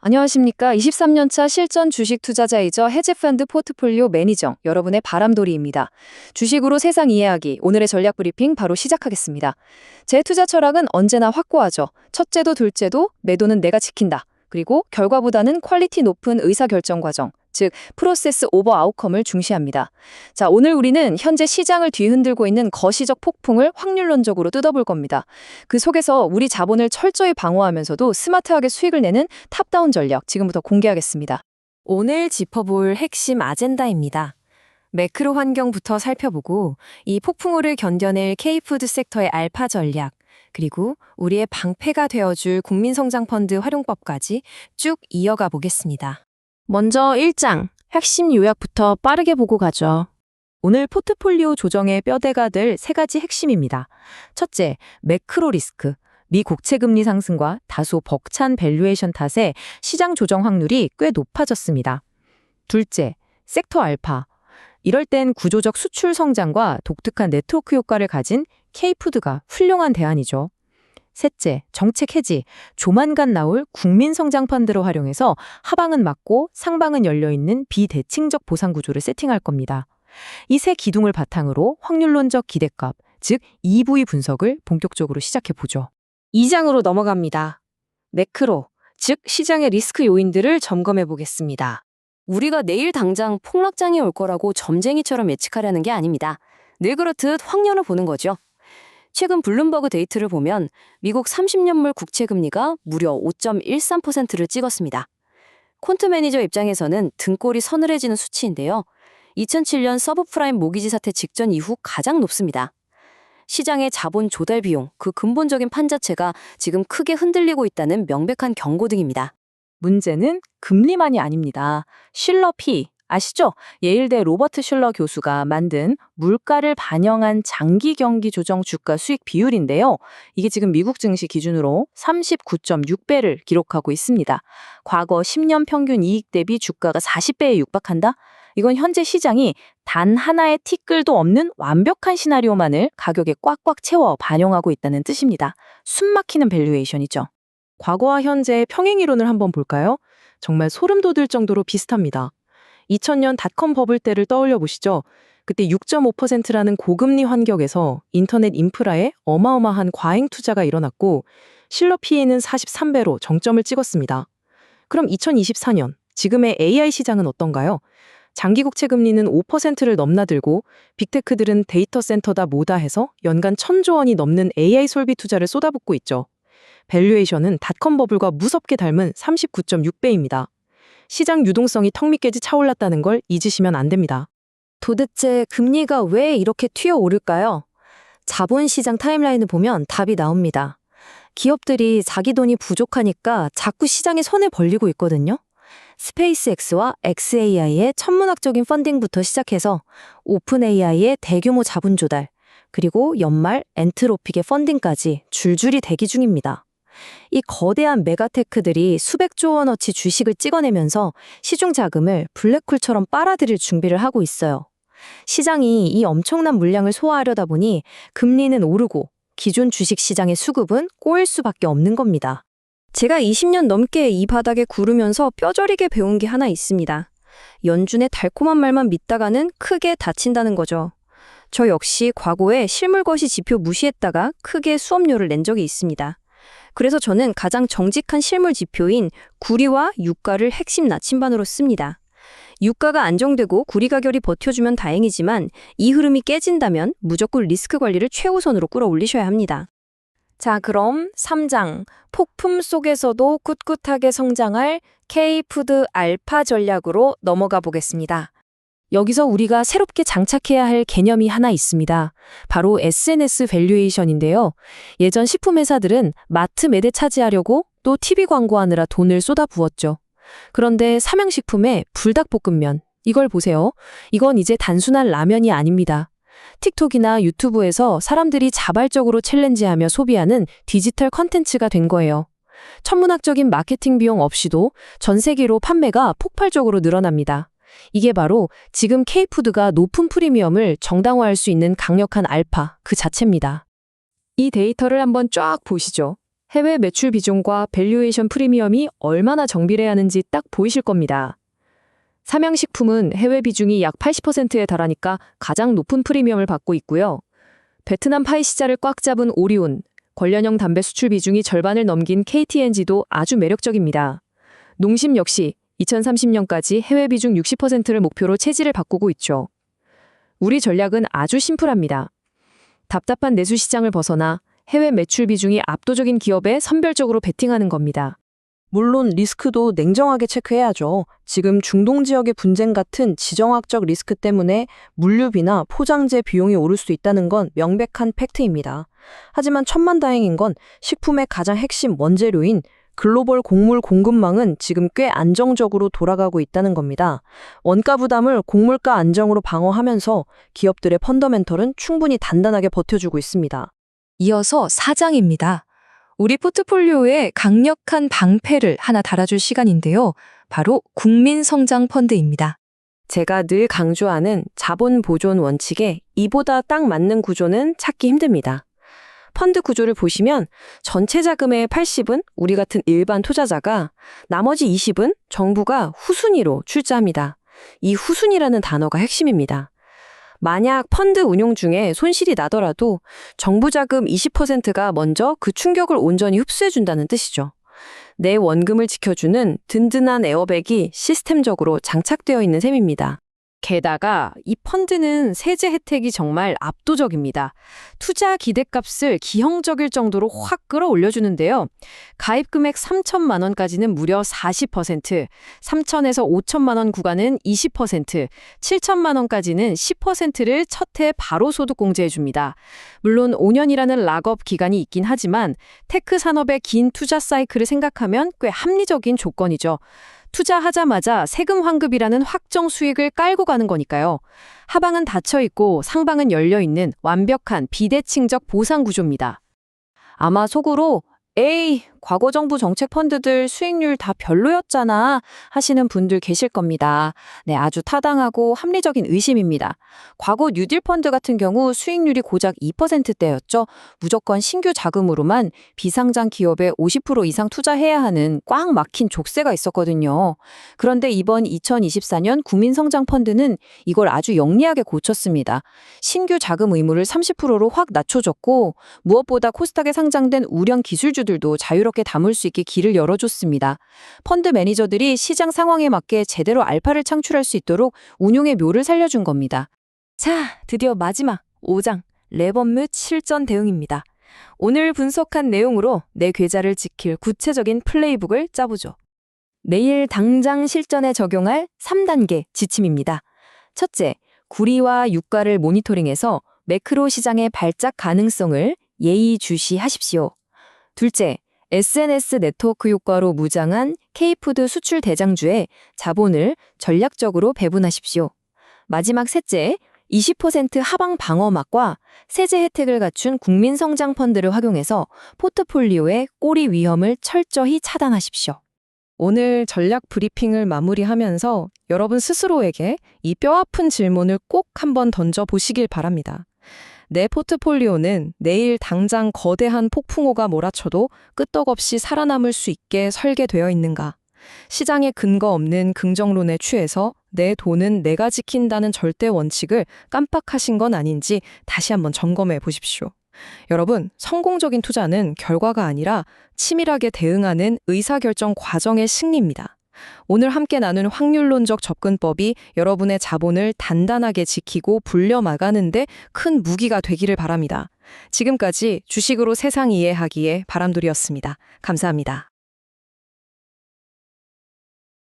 안녕하십니까. 23년차 실전 주식 투자자이자 헤지펀드 포트폴리오 매니저 여러분의 바람돌이입니다. 주식으로 세상 이해하기 오늘의 전략 브리핑 바로 시작하겠습니다. 제 투자 철학은 언제나 확고하죠. 첫째도 둘째도 매도는 내가 지킨다. 그리고 결과보다는 퀄리티 높은 의사결정 과정, 즉 프로세스 오버 아웃컴을 중시합니다. 자, 오늘 우리는 현재 시장을 뒤흔들고 있는 거시적 폭풍을 확률론적으로 뜯어볼 겁니다. 그 속에서 우리 자본을 철저히 방어하면서도 스마트하게 수익을 내는 탑다운 전략 지금부터 공개하겠습니다. 오늘 짚어볼 핵심 아젠다입니다. 매크로 환경부터 살펴보고 이 폭풍우를 견뎌낼 K푸드 섹터의 알파 전략, 그리고 우리의 방패가 되어줄 국민성장펀드 활용법까지 쭉 이어가 보겠습니다. 먼저 1장, 핵심 요약부터 빠르게 보고 가죠. 오늘 포트폴리오 조정의 뼈대가 될 세 가지 핵심입니다. 첫째, 매크로 리스크. 미 국채 금리 상승과 다소 벅찬 밸류에이션 탓에 시장 조정 확률이 꽤 높아졌습니다. 둘째, 섹터 알파. 이럴 땐 구조적 수출 성장과 독특한 네트워크 효과를 가진 K푸드가 훌륭한 대안이죠. 셋째, 정책 해지. 조만간 나올 국민성장펀드로 활용해서 하방은 막고 상방은 열려있는 비대칭적 보상 구조를 세팅할 겁니다. 이 세 기둥을 바탕으로 확률론적 기대값, 즉 EV 분석을 본격적으로 시작해보죠. 2장으로 넘어갑니다. 매크로, 즉 시장의 리스크 요인들을 점검해 보겠습니다. 우리가 내일 당장 폭락장이 올 거라고 점쟁이처럼 예측하려는 게 아닙니다. 늘 그렇듯 확률을 보는 거죠. 최근 블룸버그 데이터를 보면 미국 30년물 국채 금리가 무려 5.13%를 찍었습니다. 콘트 매니저 입장에서는 등골이 서늘해지는 수치인데요. 2007년 서브프라임 모기지 사태 직전 이후 가장 높습니다. 시장의 자본 조달 비용, 그 근본적인 판 자체가 지금 크게 흔들리고 있다는 명백한 경고등입니다. 문제는 금리만이 아닙니다. 슐러 P, 아시죠? 예일대 로버트 슐러 교수가 만든 물가를 반영한 장기 경기 조정 주가 수익 비율인데요. 이게 지금 미국 증시 기준으로 39.6배를 기록하고 있습니다. 과거 10년 평균 이익 대비 주가가 40배에 육박한다? 이건 현재 시장이 단 하나의 티끌도 없는 완벽한 시나리오만을 가격에 꽉꽉 채워 반영하고 있다는 뜻입니다. 숨막히는 밸류에이션이죠. 과거와 현재의 평행이론을 한번 볼까요? 정말 소름 돋을 정도로 비슷합니다. 2000년 닷컴 버블 때를 떠올려 보시죠. 그때 6.5%라는 고금리 환경에서 인터넷 인프라에 어마어마한 과잉 투자가 일어났고 실러 P에는 43배로 정점을 찍었습니다. 그럼 2024년 지금의 AI 시장은 어떤가요? 장기 국채 금리는 5%를 넘나들고 빅테크들은 데이터 센터다 뭐다 해서 연간 1,000조 원이 넘는 AI 설비 투자를 쏟아붓고 있죠. 밸류에이션은 닷컴 버블과 무섭게 닮은 39.6배입니다. 시장 유동성이 턱 밑까지 차올랐다는 걸 잊으시면 안 됩니다. 도대체 금리가 왜 이렇게 튀어오를까요? 자본시장 타임라인을 보면 답이 나옵니다. 기업들이 자기 돈이 부족하니까 자꾸 시장에 손을 벌리고 있거든요. 스페이스X와 xAI의 천문학적인 펀딩부터 시작해서 오픈AI의 대규모 자본 조달, 그리고 연말 엔트로픽의 펀딩까지 줄줄이 대기 중입니다. 이 거대한 메가테크들이 수백조 원어치 주식을 찍어내면서 시중 자금을 블랙홀처럼 빨아들일 준비를 하고 있어요. 시장이 이 엄청난 물량을 소화하려다 보니 금리는 오르고 기존 주식 시장의 수급은 꼬일 수밖에 없는 겁니다. 제가 20년 넘게 이 바닥에 구르면서 뼈저리게 배운 게 하나 있습니다. 연준의 달콤한 말만 믿다가는 크게 다친다는 거죠. 저 역시 과거에 실물거시 지표 무시했다가 크게 수업료를 낸 적이 있습니다. 그래서 저는 가장 정직한 실물 지표인 구리와 유가를 핵심 나침반으로 씁니다. 유가가 안정되고 구리 가결이 버텨주면 다행이지만 이 흐름이 깨진다면 무조건 리스크 관리를 최우선으로 끌어올리셔야 합니다. 자, 그럼 3장, 폭풍 속에서도 꿋꿋하게 성장할 K푸드 알파 전략으로 넘어가 보겠습니다. 여기서 우리가 새롭게 장착해야 할 개념이 하나 있습니다. 바로 SNS 밸류에이션인데요. 예전 식품 회사들은 마트 매대 차지하려고 또 TV 광고하느라 돈을 쏟아부었죠. 그런데 삼양식품의 불닭볶음면, 이걸 보세요. 이건 이제 단순한 라면이 아닙니다. 틱톡이나 유튜브에서 사람들이 자발적으로 챌린지하며 소비하는 디지털 컨텐츠가 된 거예요. 천문학적인 마케팅 비용 없이도 전 세계로 판매가 폭발적으로 늘어납니다. 이게 바로 지금 K푸드가 높은 프리미엄을 정당화할 수 있는 강력한 알파 그 자체입니다. 이 데이터를 한번 쫙 보시죠. 해외 매출 비중과 밸류에이션 프리미엄이 얼마나 정비례하는지 딱 보이실 겁니다. 삼양식품은 해외 비중이 약 80%에 달하니까 가장 높은 프리미엄을 받고 있고요. 베트남 파이 시자를 꽉 잡은 오리온, 관련형 담배 수출 비중이 절반을 넘긴 KTNG도 아주 매력적입니다. 농심 역시 2030년까지 해외 비중 60%를 목표로 체질을 바꾸고 있죠. 우리 전략은 아주 심플합니다. 답답한 내수 시장을 벗어나 해외 매출 비중이 압도적인 기업에 선별적으로 베팅하는 겁니다. 물론 리스크도 냉정하게 체크해야죠. 지금 중동 지역의 분쟁 같은 지정학적 리스크 때문에 물류비나 포장재 비용이 오를 수 있다는 건 명백한 팩트입니다. 하지만 천만다행인 건 식품의 가장 핵심 원재료인 글로벌 곡물 공급망은 지금 꽤 안정적으로 돌아가고 있다는 겁니다. 원가 부담을 곡물가 안정으로 방어하면서 기업들의 펀더멘털은 충분히 단단하게 버텨주고 있습니다. 이어서 사장입니다. 우리 포트폴리오에 강력한 방패를 하나 달아줄 시간인데요. 바로 국민성장펀드입니다. 제가 늘 강조하는 자본 보존 원칙에 이보다 딱 맞는 구조는 찾기 힘듭니다. 펀드 구조를 보시면 전체 자금의 80은 우리 같은 일반 투자자가, 나머지 20은 정부가 후순위로 출자합니다. 이 후순위라는 단어가 핵심입니다. 만약 펀드 운용 중에 손실이 나더라도 정부 자금 20%가 먼저 그 충격을 온전히 흡수해준다는 뜻이죠. 내 원금을 지켜주는 든든한 에어백이 시스템적으로 장착되어 있는 셈입니다. 게다가 이 펀드는 세제 혜택이 정말 압도적입니다. 투자 기대값을 기형적일 정도로 확 끌어올려주는데요. 가입 금액 3천만 원까지는 무려 40%, 3천에서 5천만 원 구간은 20%, 7천만 원까지는 10%를 첫 해 바로 소득 공제해줍니다. 물론 5년이라는 락업 기간이 있긴 하지만 테크 산업의 긴 투자 사이클을 생각하면 꽤 합리적인 조건이죠. 투자하자마자 세금 환급이라는 확정 수익을 깔고 가는 거니까요. 하방은 닫혀있고 상방은 열려있는 완벽한 비대칭적 보상 구조입니다. 아마 속으로 에이, 과거 정부 정책 펀드들 수익률 다 별로였잖아 하시는 분들 계실 겁니다. 네, 아주 타당하고 합리적인 의심입니다. 과거 뉴딜 펀드 같은 경우 수익률이 고작 2%대였죠. 무조건 신규 자금으로만 비상장 기업에 50% 이상 투자해야 하는 꽉 막힌 족쇄가 있었거든요. 그런데 이번 2024년 국민성장펀드는 이걸 아주 영리하게 고쳤습니다. 신규 자금 의무를 30%로 확 낮춰줬고, 무엇보다 코스닥에 상장된 우량 기술주들도 자유롭게 담을 수 있게 길을 열어줬습니다. 펀드 매니저들이 시장 상황에 맞게 제대로 알파를 창출할 수 있도록 운용의 묘를 살려준 겁니다. 자, 드디어 마지막 5장 레범 및 실전 대응입니다. 오늘 분석한 내용으로 내 계좌를 지킬 구체적인 플레이북을 짜보죠. 내일 당장 실전에 적용할 3단계 지침입니다. 첫째, 구리와 유가를 모니터링해서 매크로 시장의 발작 가능성을 예의주시하십시오. 둘째, SNS 네트워크 효과로 무장한 K푸드 수출 대장주에 자본을 전략적으로 배분하십시오. 마지막 셋째, 20% 하방 방어막과 세제 혜택을 갖춘 국민성장펀드를 활용해서 포트폴리오의 꼬리 위험을 철저히 차단하십시오. 오늘 전략 브리핑을 마무리하면서 여러분 스스로에게 이 뼈아픈 질문을 꼭 한번 던져보시길 바랍니다. 내 포트폴리오는 내일 당장 거대한 폭풍우가 몰아쳐도 끄떡없이 살아남을 수 있게 설계되어 있는가? 시장에 근거 없는 긍정론에 취해서 내 돈은 내가 지킨다는 절대 원칙을 깜빡하신 건 아닌지 다시 한번 점검해 보십시오. 여러분, 성공적인 투자는 결과가 아니라 치밀하게 대응하는 의사결정 과정의 승리입니다. 오늘 함께 나눈 확률론적 접근법이 여러분의 자본을 단단하게 지키고 불려나가는데 큰 무기가 되기를 바랍니다. 지금까지 주식으로 세상 이해하기의 바람돌이었습니다. 감사합니다.